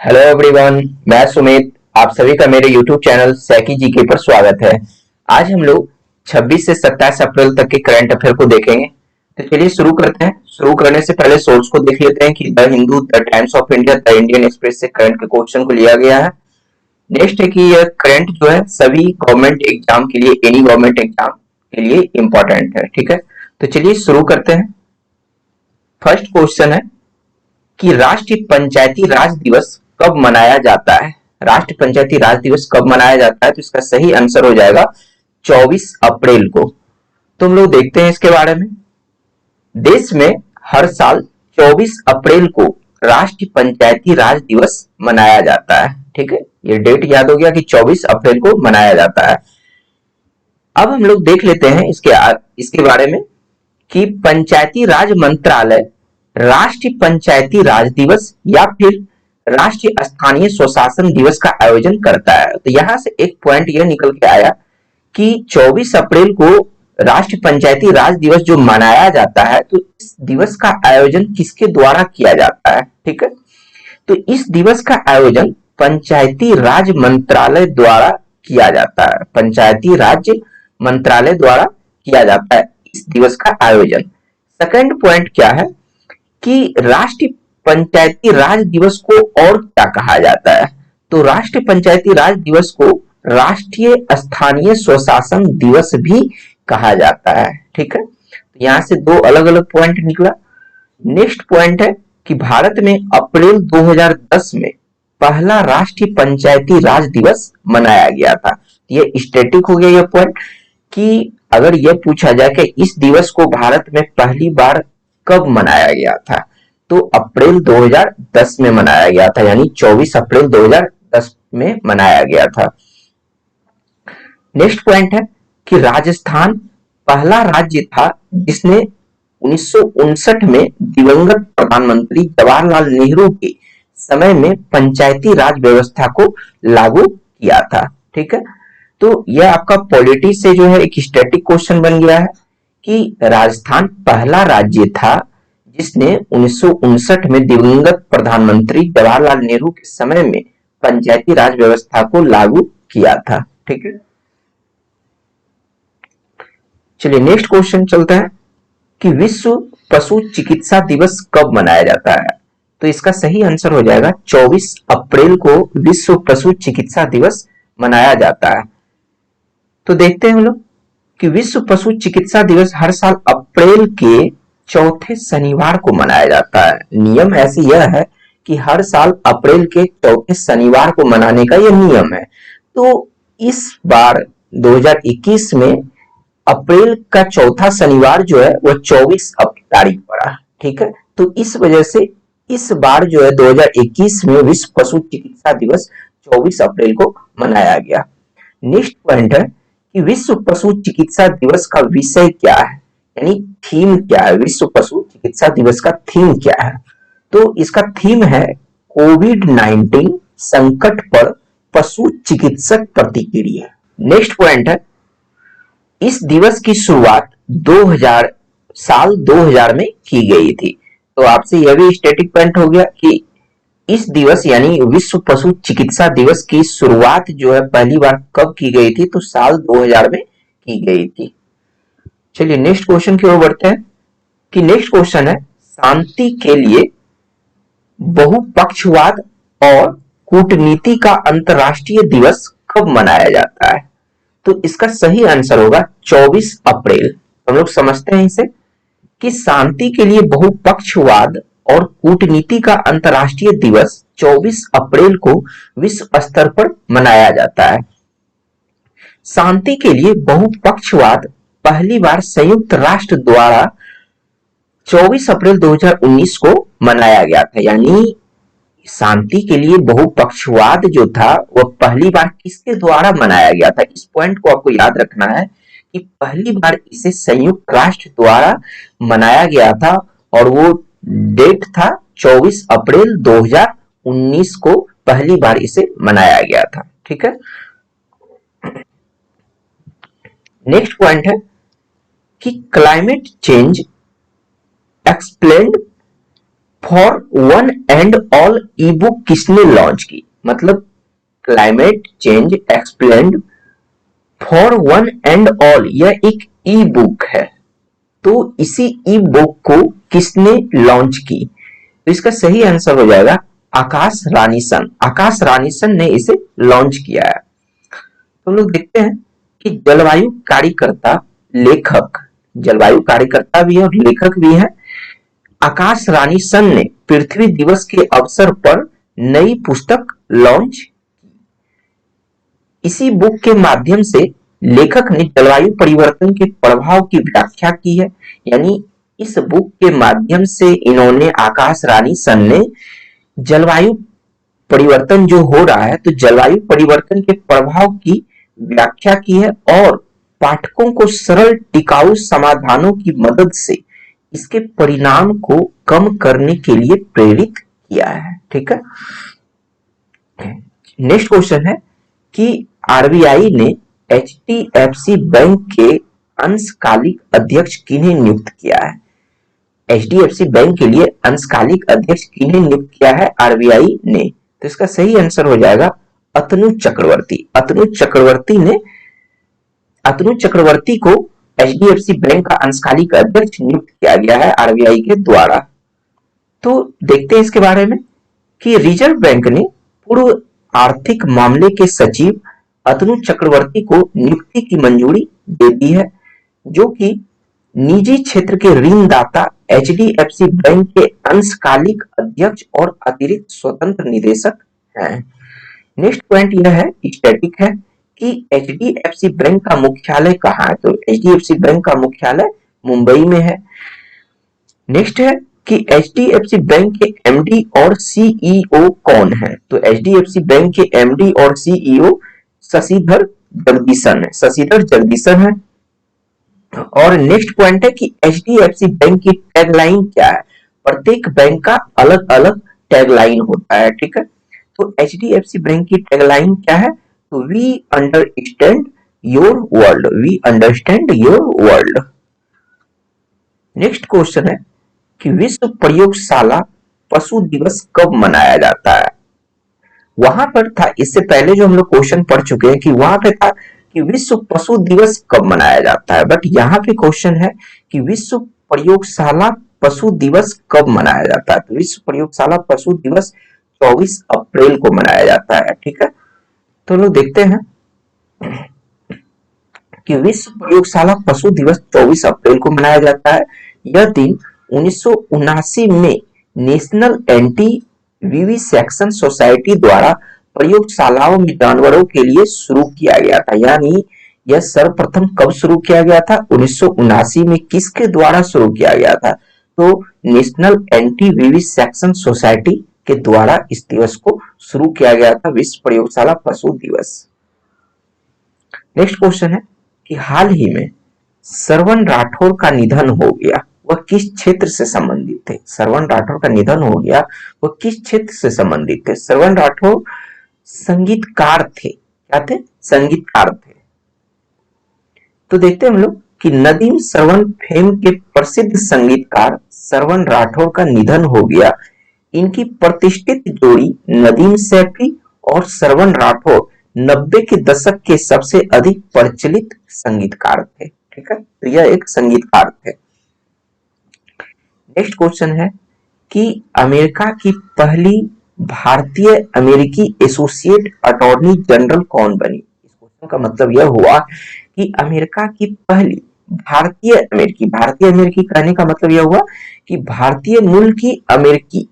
Hello everyone, मैं सुमित। आप सभी का मेरे YouTube चैनल सैकी जीके पर स्वागत है। आज हम लोग 26 से 27 अप्रैल तक के करंट अफेयर को देखेंगे। तो चलिए शुरू करते हैं। शुरू करने से पहले सोर्स को देख लेते हैं कि the Hindu, the times of India, the Indian express से करंट के क्वेश्चन को लिया गया है। नेक्स्ट है कि यह करंट जो है सभी गवर्नमेंट एग्जाम के लिए, एनी गवर्नमेंट एग्जाम के लिए इंपॉर्टेंट है। ठीक है, तो चलिए शुरू करते हैं। फर्स्ट क्वेश्चन है कि राष्ट्रीय पंचायती राज दिवस कब मनाया जाता है। राष्ट्रीय पंचायती राज दिवस कब मनाया जाता है, तो इसका सही आंसर हो जाएगा 24 अप्रैल को। तो हम लोग देखते हैं इसके बारे में। देश में हर साल 24 अप्रैल को राष्ट्रीय पंचायती राज दिवस मनाया जाता है। ठीक है, ये डेट याद हो गया कि 24 अप्रैल को मनाया जाता है। अब हम लोग देख लेते हैं इसके बारे में कि पंचायती राज मंत्रालय राष्ट्रीय पंचायती राज दिवस या फिर राष्ट्रीय स्थानीय स्वशासन दिवस का आयोजन करता है। तो यहां से एक पॉइंट यह निकल के आया कि 24 अप्रैल को राष्ट्रीय पंचायती राज दिवस जो मनाया जाता है, तो इस दिवस का आयोजन किसके द्वारा किया जाता है। ठीक है, तो इस दिवस का आयोजन पंचायती राज मंत्रालय द्वारा किया जाता है। पंचायती राज मंत्रालय द्वारा किया जाता है इस दिवस का आयोजन। सेकंड पॉइंट क्या है कि राष्ट्रीय पंचायती राज दिवस को और क्या कहा जाता है। तो राष्ट्रीय पंचायती राज दिवस को राष्ट्रीय स्थानीय स्वशासन दिवस भी कहा जाता है। ठीक है, तो यहां से दो अलग अलग पॉइंट निकला। नेक्स्ट पॉइंट है कि भारत में अप्रैल 2010 में पहला राष्ट्रीय पंचायती राज दिवस मनाया गया था। ये स्टैटिक हो गया यह पॉइंट कि अगर यह पूछा जाए कि इस दिवस को भारत में पहली बार कब मनाया गया था, तो अप्रैल 2010 में मनाया गया था, यानी 24 अप्रैल 2010 में मनाया गया था। नेक्स्ट पॉइंट है कि राजस्थान पहला राज्य था जिसने 1959 में दिवंगत प्रधानमंत्री जवाहरलाल नेहरू के समय में पंचायती राज व्यवस्था को लागू किया था। ठीक है, तो यह आपका पॉलिटी से जो है एक स्टैटिक क्वेश्चन बन गया है कि राजस्थान पहला राज्य था जिसने 1959 में दिवंगत प्रधानमंत्री जवाहरलाल नेहरू के समय में पंचायती राज व्यवस्था को लागू किया था। ठीक है, चलिए नेक्स्ट क्वेश्चन चलता है कि विश्व पशु चिकित्सा दिवस कब मनाया जाता है। तो इसका सही आंसर हो जाएगा 24 अप्रैल को विश्व पशु चिकित्सा दिवस मनाया जाता है। तो देखते हैं हम लोग कि विश्व पशु चिकित्सा दिवस हर साल अप्रैल के चौथे शनिवार को मनाया जाता है। नियम ऐसी यह है कि हर साल अप्रैल के चौथे शनिवार को मनाने का यह नियम है। तो इस बार 2021 में अप्रैल का चौथा शनिवार जो है वह 24 तारीख पड़ा। ठीक है, तो इस वजह से इस बार जो है 2021 में विश्व पशु चिकित्सा दिवस 24 अप्रैल को मनाया गया। नेक्स्ट पॉइंट है कि विश्व पशु चिकित्सा दिवस का विषय क्या है, यानी थीम क्या है। विश्व पशु चिकित्सा दिवस का थीम क्या है, तो इसका थीम है कोविड-19 संकट पर पशु चिकित्सक प्रतिक्रिया। नेक्स्ट पॉइंट है इस दिवस की शुरुआत 2000 में की गई थी। तो आपसे यह भी स्टैटिक पॉइंट हो गया कि इस दिवस यानी विश्व पशु चिकित्सा दिवस की शुरुआत जो है पहली बार कब की गई थी, तो साल 2000 में की गई थी। चलिए नेक्स्ट क्वेश्चन की ओर बढ़ते हैं कि नेक्स्ट क्वेश्चन है शांति के लिए बहुपक्षवाद और कूटनीति का अंतरराष्ट्रीय दिवस कब मनाया जाता है। तो इसका सही आंसर होगा 24 अप्रैल। हम लोग समझते हैं इसे कि शांति के लिए बहुपक्षवाद और कूटनीति का अंतरराष्ट्रीय दिवस 24 अप्रैल को विश्व स्तर पर मनाया जाता है। शांति के लिए बहुपक्षवाद पहली बार संयुक्त राष्ट्र द्वारा 24 अप्रैल 2019 को मनाया गया था। यानी शांति के लिए बहुपक्षवाद जो था वह पहली बार किसके द्वारा मनाया गया था। इस पॉइंट को आपको याद रखना है कि पहली बार इसे संयुक्त राष्ट्र द्वारा मनाया गया था और वो डेट था 24 अप्रैल 2019 को पहली बार इसे मनाया गया था। ठीक है, नेक्स्ट पॉइंट है कि climate change explained for one and all E book किसने लॉन्च की? मतलब climate change explained for one and all, यह एक ई बुक है, तो इसी ई बुक को किसने लॉन्च की? तो इसका सही आंसर हो जाएगा आकाश रानीसन। आकाश रानीसन ने इसे लॉन्च किया है। तो हम लोग देखते हैं कि जलवायु कार्यकर्ता लेखक, जलवायु कार्यकर्ता भी है और लेखक भी है, आकाश रानीसन ने पृथ्वी दिवस के अवसर पर नई पुस्तक लॉन्च। इसी बुक के माध्यम से लेखक ने जलवायु परिवर्तन के प्रभाव की व्याख्या की है। यानी इस बुक के माध्यम से इन्होंने, आकाश रानीसन ने, जलवायु परिवर्तन जो हो रहा है तो जलवायु परिवर्तन के प्रभाव की व्याख्या की है और पाठकों को सरल टिकाऊ समाधानों की मदद से इसके परिणाम को कम करने के लिए प्रेरित किया है। ठीक है। नेक्स्ट क्वेश्चन है कि आरबीआई ने एचडीएफसी बैंक के अंशकालिक अध्यक्ष किन्हें नियुक्त किया है? एचडीएफसी बैंक के लिए अंशकालिक अध्यक्ष किन्हें नियुक्त किया है आरबीआई ने? तो इसका सही आंसर हो जाएगा अतनु चक्रवर्ती। अतनु चक्रवर्ती को एचडीएफसी बैंक का अंशकालिक अध्यक्ष नियुक्त किया गया है आरबीआई के द्वारा। तो देखते हैं इसके बारे में कि रिजर्व बैंक ने पूर्व आर्थिक मामले के सचिव अतनु चक्रवर्ती को नियुक्ति की मंजूरी दे दी है, जो कि निजी क्षेत्र के ऋणदाता एचडीएफसी बैंक के अंशकालिक अध्यक्ष और अतिरिक्त स्वतंत्र निदेशक हैं। नेक्स्ट पॉइंट यह है, स्टैटिक है, कि एचडीएफसी बैंक का मुख्यालय कहाँ है? तो एचडीएफसी बैंक का मुख्यालय मुंबई में है। नेक्स्ट है कि एचडीएफसी बैंक के एमडी और सीईओ कौन है? तो एचडीएफसी बैंक के एमडी और सीईओ शशिधर जगदीशन है। और नेक्स्ट पॉइंट है कि एचडीएफसी बैंक की टैगलाइन क्या है? प्रत्येक बैंक का अलग अलग टैगलाइन होता है। ठीक है। तो एचडीएफसी बैंक की टैगलाइन क्या है? तो we understand your world, we understand your world. Next question है कि विश्व प्रयोगशाला पशु दिवस कब मनाया जाता है? वहां पर था, इससे पहले जो हम लोग क्वेश्चन पढ़ चुके हैं कि वहां पे था कि विश्व पशु दिवस कब मनाया जाता है, बट यहाँ पे क्वेश्चन है कि विश्व प्रयोगशाला पशु दिवस कब मनाया जाता है? तो विश्व प्रयोगशाला पशु दिवस 24 अप्रैल को मनाया जाता है। ठीक है। तो लोग देखते हैं कि विश्व प्रयोगशाला पशु दिवस 24 अप्रैल को मनाया जाता है। यह दिन 1979 में नेशनल एंटी विविसेक्शन सोसाइटी द्वारा प्रयोगशालाओं में जानवरों के लिए शुरू किया गया था। यानी यह सर्वप्रथम कब शुरू किया गया था? 1979 में। किसके द्वारा शुरू किया गया था? तो नेशनल एंटी विविसेक्शन सोसाइटी के द्वारा इस दिवस को शुरू किया गया था, विश्व प्रयोगशाला पशु दिवस। नेक्स्ट क्वेश्चन है कि हाल ही में श्रवण राठौर का निधन हो गया, वह किस क्षेत्र से संबंधित थे? श्रवण राठौर का निधन हो गया, वह किस क्षेत्र से संबंधित थे? श्रवण राठौर संगीतकार थे। क्या थे? संगीतकार थे। तो देखते हैं हम लोग कि नदीम श्रवण फेम के प्रसिद्ध संगीतकार श्रवण राठौर का निधन हो गया। इनकी प्रतिष्ठित जोड़ी नदीम सैफी और श्रवण राठौर 90 के दशक के सबसे अधिक प्रचलित संगीतकार थे। ठीक है। तो यह एक संगीतकार थे। नेक्स्ट क्वेश्चन है कि अमेरिका की पहली भारतीय अमेरिकी एसोसिएट अटॉर्नी जनरल कौन बनी? इस क्वेश्चन का मतलब यह हुआ कि अमेरिका की पहली भारतीय अमेरिकी कहने का मतलब यह हुआ कि भारतीय मूल की अमेरिकी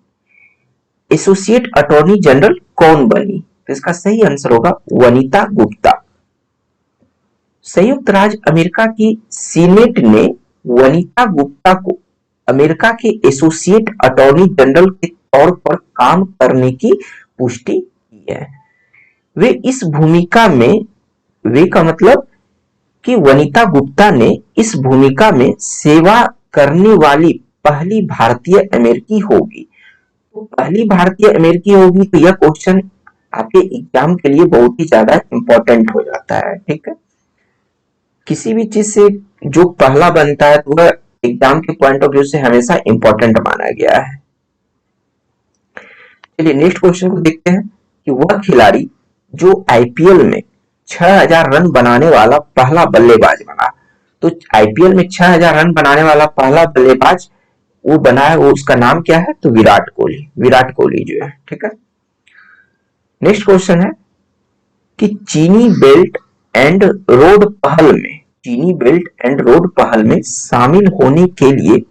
एसोसिएट अटॉर्नी जनरल कौन बनी? तो इसका सही आंसर होगा वनिता गुप्ता। संयुक्त राज्य अमेरिका की सीनेट ने वनिता गुप्ता को अमेरिका के एसोसिएट अटॉर्नी जनरल के तौर पर काम करने की पुष्टि की है। वे इस भूमिका में, वे का मतलब कि वनिता गुप्ता ने इस भूमिका में सेवा करने वाली पहली भारतीय अमेरिकी होगी। तो पहली भारतीय अमेरिकी होगी, तो यह क्वेश्चन आपके एग्जाम के लिए बहुत ही ज्यादा इंपॉर्टेंट हो जाता है। ठीक है। किसी भी चीज से जो पहला बनता है तो वह एग्जाम के पॉइंट ऑफ व्यू से हमेशा इंपॉर्टेंट माना गया है। चलिए नेक्स्ट क्वेश्चन को देखते हैं कि वह खिलाड़ी जो आईपीएल में 6000 रन बनाने वाला पहला बल्लेबाज बना। तो आईपीएल में 6000 रन बनाने वाला पहला बल्लेबाज वो बना है, वो उसका नाम क्या है? तो विराट कोहली। विराट कोहली जो है, ठीक है। नेक्स्ट क्वेश्चन है कि चीनी बेल्ट एंड रोड पहल में, चीनी बेल्ट एंड रोड पहल में शामिल होने के लिए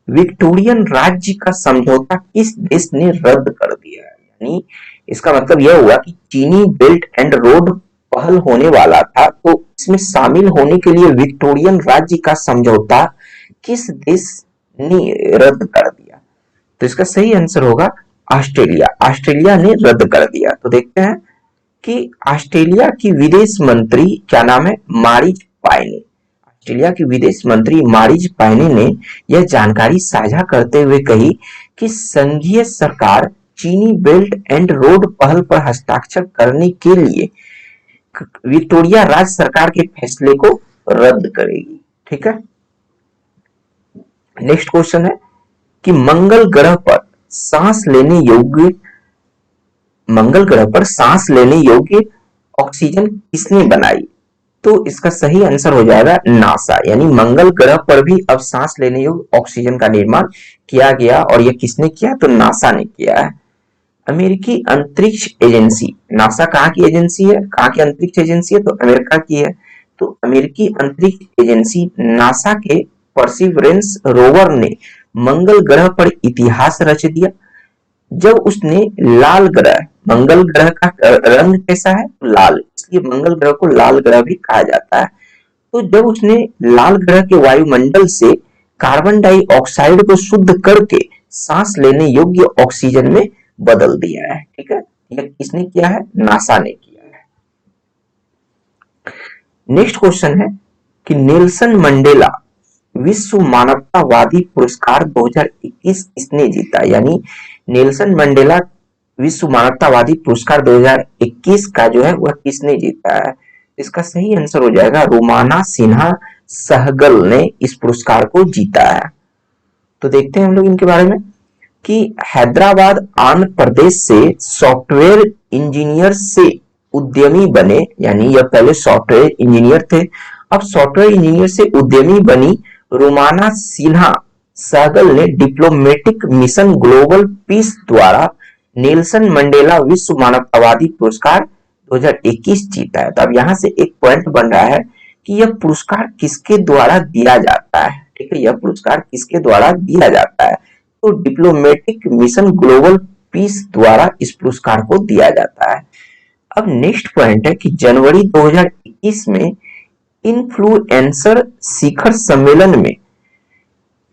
विक्टोरियन राज्य का समझौता किस देश ने रद्द कर दिया है? यानी इसका मतलब यह हुआ कि चीनी बेल्ट एंड रोड पहल होने वाला था, तो इसमें शामिल होने के लिए विक्टोरियन राज्य का समझौता किस देश ने रद्द कर दिया? तो इसका सही आंसर होगा ऑस्ट्रेलिया। ऑस्ट्रेलिया ने रद्द कर दिया। तो देखते हैं कि ऑस्ट्रेलिया की विदेश मंत्री क्या नाम है? मारिज पायने। ऑस्ट्रेलिया की विदेश मंत्री मारिज पायने ने यह जानकारी साझा करते हुए कही कि संघीय सरकार चीनी बेल्ट एंड रोड पहल पर हस्ताक्षर करने के लिए विक्टोरिया राज्य सरकार के फैसले को रद्द करेगी। ठीक है। नेक्स्ट क्वेश्चन है कि मंगल ग्रह पर सांस लेने योग्य ऑक्सीजन किसने बनाई? तो इसका सही आंसर हो जाएगा नासा। यानी मंगल ग्रह पर भी अब सांस लेने योग्य ऑक्सीजन का निर्माण किया गया, और यह किसने किया? तो नासा ने किया है। अमेरिकी अंतरिक्ष एजेंसी, नासा कहाँ की एजेंसी है? कहाँ की अंतरिक्ष एजेंसी है? तो अमेरिका की है। तो अमेरिकी अंतरिक्ष एजेंसी नासा के परसिवरेंस रोवर ने मंगल ग्रह पर इतिहास रच दिया जब उसने लाल ग्रह, मंगल ग्रह का रंग कैसा है? लाल, इसलिए मंगल ग्रह को लाल ग्रह भी कहा जाता है। तो जब उसने लाल ग्रह के वायुमंडल से कार्बन डाइऑक्साइड को शुद्ध करके सांस लेने योग्य ऑक्सीजन में बदल दिया है। ठीक है, यह किसने किया है? नासा ने किया है। नेक्स्ट क्वेश्चन है कि नेल्सन मंडेला विश्व मानवतावादी पुरस्कार 2021 किसने जीता? यानी नेल्सन मंडेला विश्व मानवतावादी पुरस्कार 2021 का जो है वह किसने जीता है? इसका सही आंसर हो जाएगा रोमाना सिन्हा सहगल ने इस पुरस्कार को जीता है। तो देखते हैं हम लोग इनके बारे में कि हैदराबाद आंध्र प्रदेश से सॉफ्टवेयर इंजीनियर से उद्यमी बने। यानी यह पहले सॉफ्टवेयर इंजीनियर थे, अब सॉफ्टवेयर इंजीनियर से उद्यमी बनी रोमाना सिन्हा सहगल ने डिप्लोमेटिक मिशन ग्लोबल पीस द्वारा नेल्सन मंडेला विश्व मानवतावादी पुरस्कार 2021 जीता है। तो अब यहां से एक पॉइंट बन रहा है कि यह पुरस्कार किसके द्वारा दिया जाता है? ठीक है, यह पुरस्कार किसके द्वारा दिया जाता है? तो डिप्लोमेटिक मिशन ग्लोबल पीस द्वारा इस पुरस्कार को दिया जाता है। अब नेक्स्ट पॉइंट है कि जनवरी 2021 में इन्फ्लुएंसर शिखर सम्मेलन में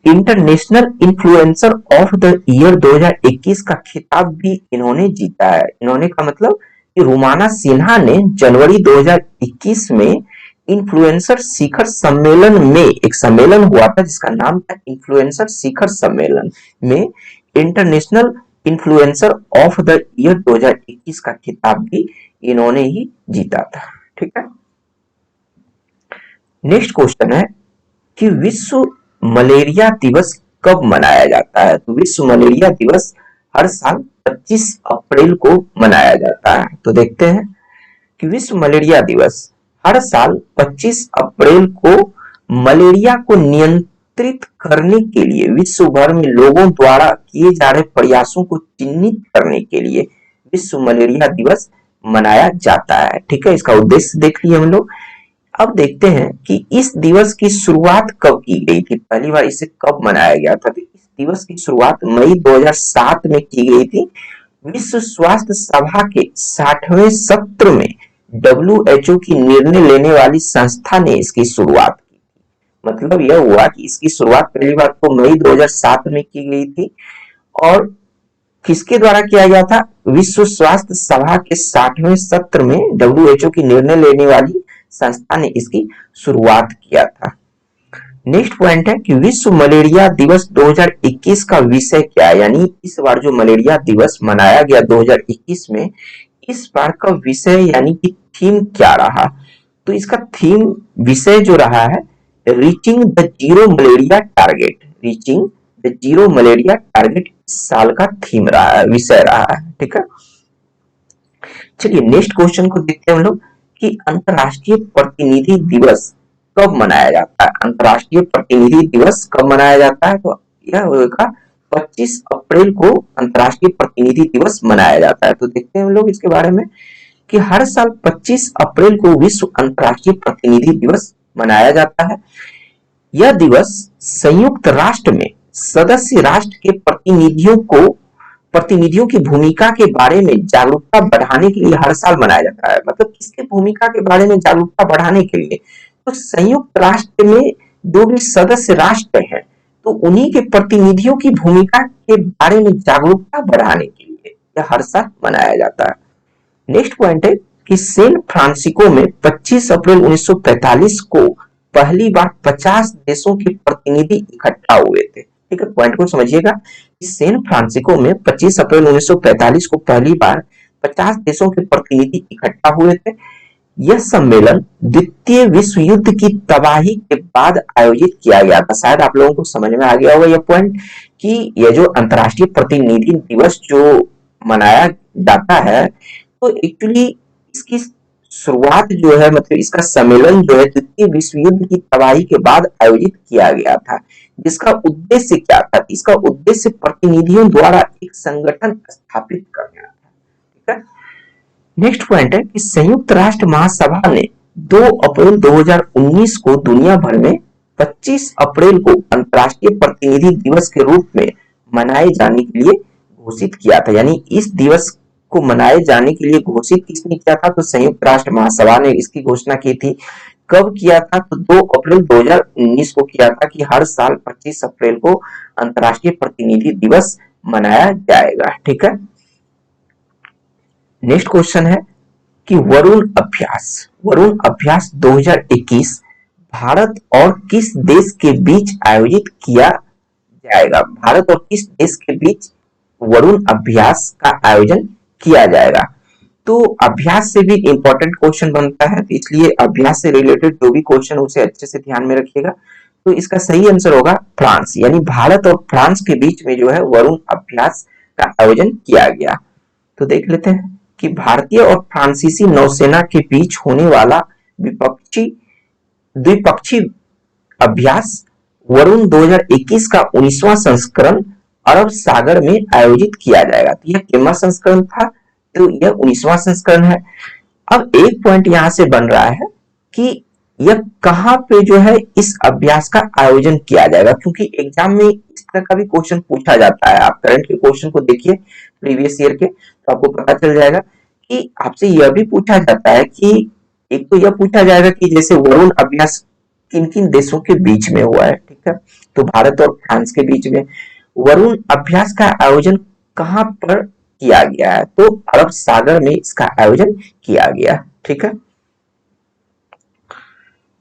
international influencer of the year 2021 का खिताब भी इन्होंने जीता है। इन्होंने का मतलब कि रोमाना सिन्हा ने जनवरी 2021 में इन्फ्लुएंसर शिखर सम्मेलन में, एक सम्मेलन हुआ था जिसका नाम था इन्फ्लुएंसर शिखर सम्मेलन में, international influencer of the year 2021 का खिताब भी इन्होंने ही जीता था। ठीक है। नेक्स्ट क्वेश्चन है कि विश्व मलेरिया दिवस कब मनाया जाता है? तो विश्व मलेरिया दिवस हर साल 25 अप्रैल को मनाया जाता है। तो देखते हैं कि विश्व मलेरिया दिवस हर साल 25 अप्रैल को मलेरिया को नियंत्रित करने के लिए विश्व भर में लोगों द्वारा किए जा रहे प्रयासों को चिन्हित करने के लिए विश्व मलेरिया दिवस मनाया जाता है। ठीक है, इसका उद्देश्य देख लिए हम लोग। अब देखते हैं कि इस दिवस की शुरुआत कब की गई थी, पहली बार इसे कब मनाया गया था? तो इस दिवस की शुरुआत मई 2007 में की गई थी। विश्व स्वास्थ्य सभा के 60वें सत्र में WHO की निर्णय लेने वाली संस्था ने इसकी शुरुआत की। मतलब यह हुआ कि इसकी शुरुआत पहली बार तो मई 2007 में की गई थी, और किसके द्वारा किया गया था? विश्व स्वास्थ्य सभा के 60वें सत्र में WHO की निर्णय लेने वाली संस्था ने इसकी शुरुआत किया था। नेक्स्ट पॉइंट है कि विश्व मलेरिया दिवस 2021 का विषय क्या है? यानी इस बार जो मलेरिया दिवस मनाया गया 2021 में, इस बार का विषय यानी कि थीम क्या रहा? तो इसका थीम विषय जो रहा है reaching the zero malaria target, reaching the zero malaria target इस साल का थीम रहा है, विषय रहा है। ठीक है, चलिए नेक्स्ट क्वेश्चन को देखते हैं हम लोग कि अंतरराष्ट्रीय प्रतिनिधि दिवस कब मनाया जाता है। अंतरराष्ट्रीय प्रतिनिधि दिवस कब मनाया जाता है, तो यह होगा 25 अप्रैल को अंतरराष्ट्रीय प्रतिनिधि दिवस मनाया जाता है। तो देखते हैं हम लोग इसके बारे में कि हर साल 25 अप्रैल को विश्व अंतरराष्ट्रीय प्रतिनिधि दिवस मनाया जाता है। यह दिवस संयुक्त राष्ट्र में सदस्य राष्ट्र के प्रतिनिधियों की भूमिका के बारे में जागरूकता बढ़ाने के लिए हर साल मनाया जाता है। मतलब किसके भूमिका के बारे में जागरूकता बढ़ाने के लिए, तो संयुक्त राष्ट्र में जो भी सदस्य राष्ट्र हैं तो उन्हीं के प्रतिनिधियों की भूमिका के बारे में जागरूकता बढ़ाने के लिए यह हर साल मनाया जाता है। नेक्स्ट पॉइंट है कि सैन फ्रांसिस्को में 25 अप्रैल 1945 को पहली बार 50 देशों के प्रतिनिधि इकट्ठा हुए थे। ठीक है, पॉइंट को समझिएगा। सैन फ्रांसिस्को में 25 अप्रैल 1945 को पहली बार 50 देशों के प्रतिनिधि इकट्ठा हुए थे। यह सम्मेलन द्वितीय विश्व युद्ध की तबाही के बाद आयोजित किया गया था। शायद आप लोगों को समझ में आ गया होगा यह पॉइंट कि यह जो अंतर्राष्ट्रीय प्रतिनिधि दिवस जो मनाया जाता है तो एक्चुअली इसकी शुरुआत जो है, मतलब इसका सम्मेलन जो है द्वितीय विश्व युद्ध की तबाही के बाद आयोजित किया गया था। जिसका उद्देश्य क्या था, इसका उद्देश्य प्रतिनिधियों द्वारा एक संगठन स्थापित करना था। ठीक है, नेक्स्ट पॉइंट है कि संयुक्त राष्ट्र महासभा ने 2 अप्रैल 2019 को दुनिया भर में 25 अप्रैल को अंतर्राष्ट्रीय प्रतिनिधि दिवस के रूप में मनाए जाने के लिए घोषित किया था। यानी इस दिवस को मनाए जाने के लिए घोषित किसने किया था, तो संयुक्त राष्ट्र महासभा ने इसकी घोषणा की थी। कब किया था, तो 2 अप्रैल 2019 को किया था कि हर साल 25 अप्रैल को अंतर्राष्ट्रीय प्रतिनिधि दिवस मनाया जाएगा। ठीक है, नेक्स्ट क्वेश्चन है कि वरुण अभ्यास 2021 भारत और किस देश के बीच आयोजित किया जाएगा। भारत और किस देश के बीच वरुण अभ्यास का आयोजन किया जाएगा। तो अभ्यास से भी इंपॉर्टेंट क्वेश्चन बनता है, तो इसलिए अभ्यास से रिलेटेड जो भी क्वेश्चन उसे अच्छे से ध्यान में रखिएगा। तो इसका सही आंसर होगा फ्रांस, यानी भारत और फ्रांस के बीच में जो है वरुण अभ्यास का आयोजन किया गया। तो देख लेते हैं कि भारतीय और फ्रांसीसी नौसेना के बीच होने वाला द्विपक्षीय अभ्यास वरुण 2021 का 19वां संस्करण अरब सागर में आयोजित किया जाएगा। तो यह कितना संस्करण था, तो यह 19वां संस्करण है। अब एक पॉइंट यहां से बन रहा है कि यह कहां पे जो है इस अभ्यास का आयोजन किया जाएगा, क्योंकि एग्जाम में इस तरह का भी क्वेश्चन पूछा जाता है। आप करंट के क्वेश्चन को देखिए प्रीवियस ईयर के, तो आपको पता चल जाएगा कि आपसे यह भी पूछा जाता है कि एक तो यह पूछा जाएगा कि जैसे वरुण अभ्यास किन किन देशों के बीच में हुआ है। ठीक है, तो भारत और फ्रांस के बीच में वरुण अभ्यास का आयोजन कहां पर किया गया है, तो अरब सागर में इसका आयोजन किया गया। ठीक है,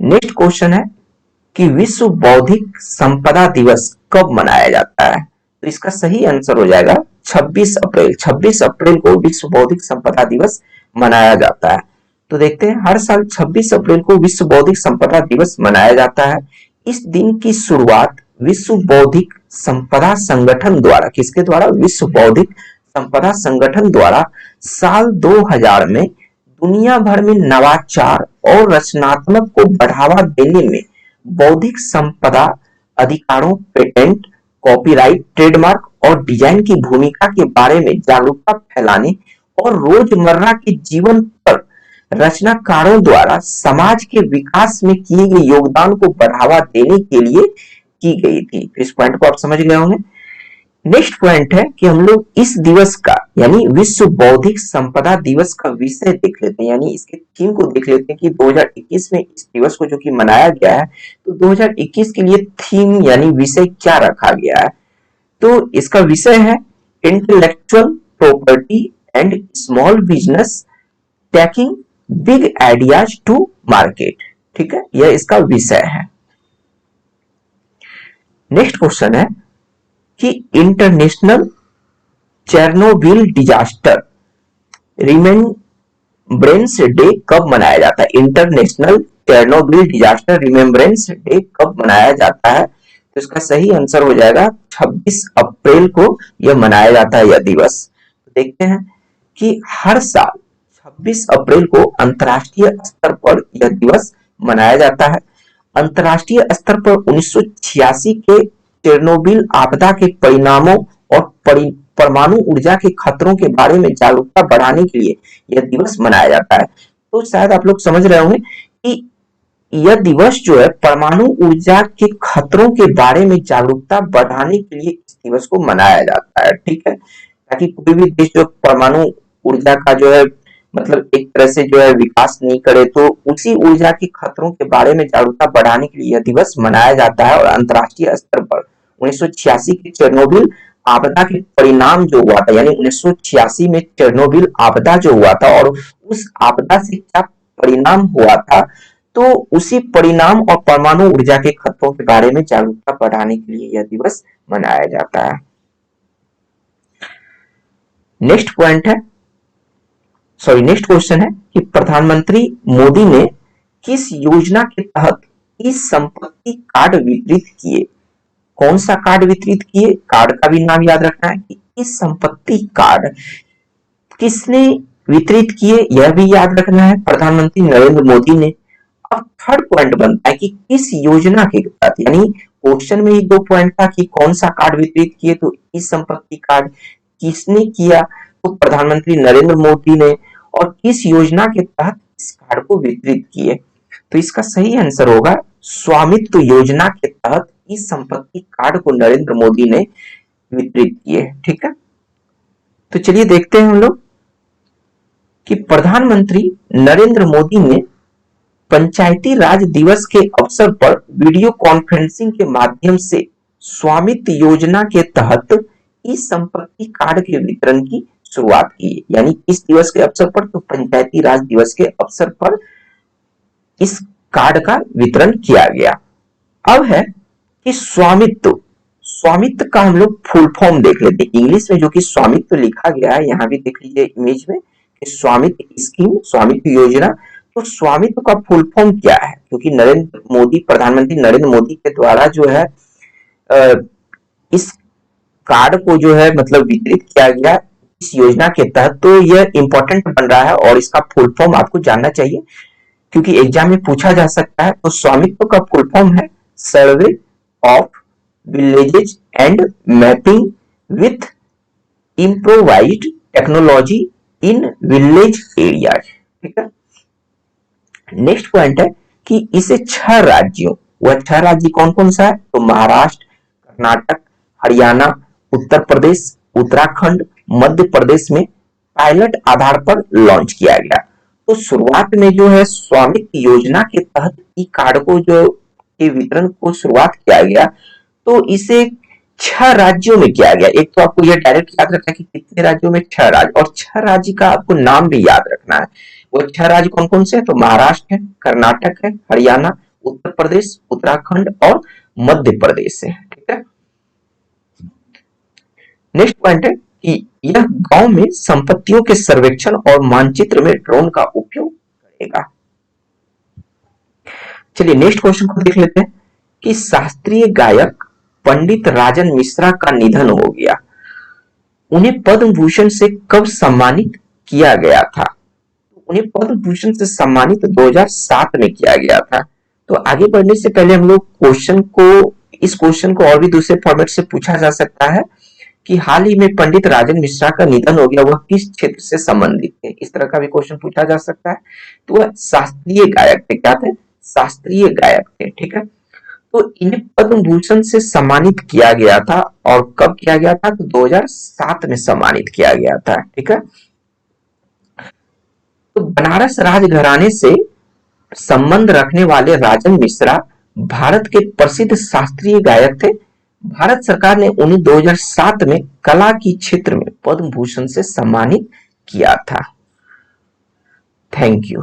नेक्स्ट क्वेश्चन है कि विश्व बौद्धिक संपदा दिवस कब मनाया जाता है, तो इसका सही आंसर हो जाएगा 26 अप्रैल। 26 अप्रैल को विश्व बौद्धिक संपदा दिवस मनाया जाता है। तो देखते हैं, हर साल 26 अप्रैल को विश्व बौद्धिक संपदा दिवस मनाया जाता है। इस दिन की शुरुआत विश्व बौद्धिक संपदा संगठन द्वारा, किसके द्वारा, विश्व बौद्धिक संपदा संगठन द्वारा साल 2000 में दुनिया भर में नवाचार और रचनात्मक को बढ़ावा देने में बौद्धिक संपदा अधिकारों, पेटेंट, कॉपीराइट, ट्रेडमार्क और डिजाइन की भूमिका के बारे में जागरूकता फैलाने और रोजमर्रा के जीवन पर रचनाकारों द्वारा समाज के विकास में किए गए योगदान को बढ़ावा देने के लिए की गई थी। इस पॉइंट को आप समझ गए होंगे। नेक्स्ट पॉइंट है कि हम लोग इस दिवस का यानी विश्व बौद्धिक संपदा दिवस का विषय देख लेते हैं, यानी इसके थीम को देख लेते हैं कि 2021 में इस दिवस को जो कि मनाया गया है, तो 2021 के लिए थीम यानी विषय क्या रखा गया है, तो इसका विषय है intellectual property and small business taking big ideas to market. ठीक है, यह इसका विषय है। नेक्स्ट क्वेश्चन है कि international Chernobyl disaster remembrance day कब मनाया जाता है। International Chernobyl disaster remembrance day कब मनाया जाता है, तो इसका सही आंसर हो जाएगा 26 अप्रैल को यह मनाया जाता है यह दिवस। देखते हैं कि हर साल 26 अप्रैल को अंतर्राष्ट्रीय स्तर पर यह दिवस मनाया जाता है। अंतर्राष्ट्रीय स्तर पर 1986 के चेरनोबिल आपदा के परिणामों और परमाणु ऊर्जा के खतरों के बारे में जागरूकता बढ़ाने के लिए यह दिवस मनाया जाता है। तो शायद आप लोग समझ रहे होंगे कि यह दिवस जो है परमाणु ऊर्जा के खतरों के बारे में जागरूकता बढ़ाने के लिए इस दिवस को मनाया जाता है, ठीक है, ताकि कोई भी देश जो परमाणु ऊर्जा का जो है मतलब एक तरह से जो है विकास नहीं करे, तो उसी ऊर्जा के खतरों के बारे में जागरूकता बढ़ाने के लिए यह दिवस मनाया जाता है। और अंतर्राष्ट्रीय स्तर पर 1986 की चेरनोबिल आपदा के परिणाम जो हुआ था, यानी 1986 में चेरनोबिल आपदा जो हुआ था और उस आपदा से क्या परिणाम हुआ था, तो उसी परिणाम और परमाणु ऊर्जा के खतरों के बारे में जागरूकता बढ़ाने के लिए यह दिवस मनाया जाता है। नेक्स्ट क्वेश्चन है कि प्रधानमंत्री मोदी ने किस योजना के तहत इस संपत्ति कार्ड वितरित किए? कौन सा कार्ड वितरित किए? कार्ड का भी नाम याद रखना है कि इस संपत्ति कार्ड किसने वितरित किए, यह भी याद रखना है, प्रधानमंत्री नरेंद्र मोदी ने। अब थर्ड पॉइंट बनता है कि किस योजना के तहत, यानी क्वेश्चन में ही 2 पॉइंट था कि कौन सा कार्ड वितरित किए, तो इस संपत्ति कार्ड किसने किया, तो प्रधानमंत्री नरेंद्र मोदी ने, और किस योजना के तहत इस कार्ड को वितरित किए, तो इसका सही आंसर होगा स्वामित्व योजना के तहत इस संपत्ति कार्ड को नरेंद्र मोदी ने वितरित किए, ठीक है। तो चलिए देखते हैं हम लोग कि प्रधानमंत्री नरेंद्र मोदी ने पंचायती राज दिवस के अवसर पर वीडियो कॉन्फ्रेंसिंग के माध्यम से स्वामित्व योजना के तहत इस संपत्ति कार्ड के वितरण की शुरुआत की, यानी इस दिवस के अवसर पर, तो पंचायती राज दिवस के अवसर पर इस कार्ड का वितरण किया गया। अब है कि स्वामित्व का हम लोग फुल फॉर्म देख लेते हैं। इंग्लिश में जो कि स्वामित्व लिखा गया है, यहां भी देख लीजिए इमेज में कि स्वामित्व स्कीम, स्वामित्व योजना, तो स्वामित्व का फुल फॉर्म क्या है, क्योंकि नरेंद्र मोदी, प्रधानमंत्री नरेंद्र मोदी के द्वारा जो है इस कार्ड को जो है मतलब वितरित किया गया इस योजना के तहत, तो यह इंपॉर्टेंट बन रहा है और इसका फुल फॉर्म आपको जानना चाहिए क्योंकि एग्जाम में पूछा जा सकता है। तो स्वामित्व का फुल फॉर्म है survey of villages and mapping with improvised technology in village areas, ठीक है। नेक्स्ट पॉइंट है कि इसे 6 राज्यों, वह 6 राज्य कौन कौन सा है, तो महाराष्ट्र, कर्नाटक, हरियाणा, उत्तर प्रदेश, उत्तराखंड, मध्य प्रदेश में पायलट आधार पर लॉन्च किया गया। तो शुरुआत में जो है स्वामित्व योजना के तहत ई कार्ड को जो के वितरण को शुरुआत किया गया, तो इसे 6 राज्यों में किया गया। एक तो आपको यह डायरेक्ट याद रखना है कि कितने राज्यों में, 6 राज्य, और 6 राज्य का आपको नाम भी याद रखना है। वो 6 राज्य कौन कौन से हैं, तो महाराष्ट्र है, कर्नाटक है, हरियाणा, उत्तर प्रदेश, उत्तराखंड और मध्य प्रदेश है, ठीक है। नेक्स्ट पॉइंट है कि यह गांव में संपत्तियों के सर्वेक्षण और मानचित्र में ड्रोन का उपयोग करेगा। चलिए नेक्स्ट क्वेश्चन को देख लेते हैं कि शास्त्रीय गायक पंडित राजन मिश्रा का निधन हो गया, उन्हें पद्म भूषण से कब सम्मानित किया गया था? उन्हें पद्म भूषण से सम्मानित 2007 में किया गया था। तो आगे बढ़ने से पहले हम लोग इस क्वेश्चन को और भी दूसरे फॉर्मेट से पूछा जा सकता है कि हाल ही में पंडित राजन मिश्रा का निधन हो गया, वह किस क्षेत्र से संबंधित थे, इस तरह का भी क्वेश्चन पूछा जा सकता है। तो वह शास्त्रीय गायक थे, क्या थे, शास्त्रीय गायक थे, ठीक है। तो इन्हें पद्म भूषण से सम्मानित किया गया था, और कब किया गया था, तो 2007 में सम्मानित किया गया था, ठीक है। तो बनारस राजघराने से संबंध रखने वाले राजन मिश्रा भारत के प्रसिद्ध शास्त्रीय गायक थे। भारत सरकार ने उन्हें 2007 में कला की क्षेत्र में पद्म भूषण से सम्मानित किया था। Thank you.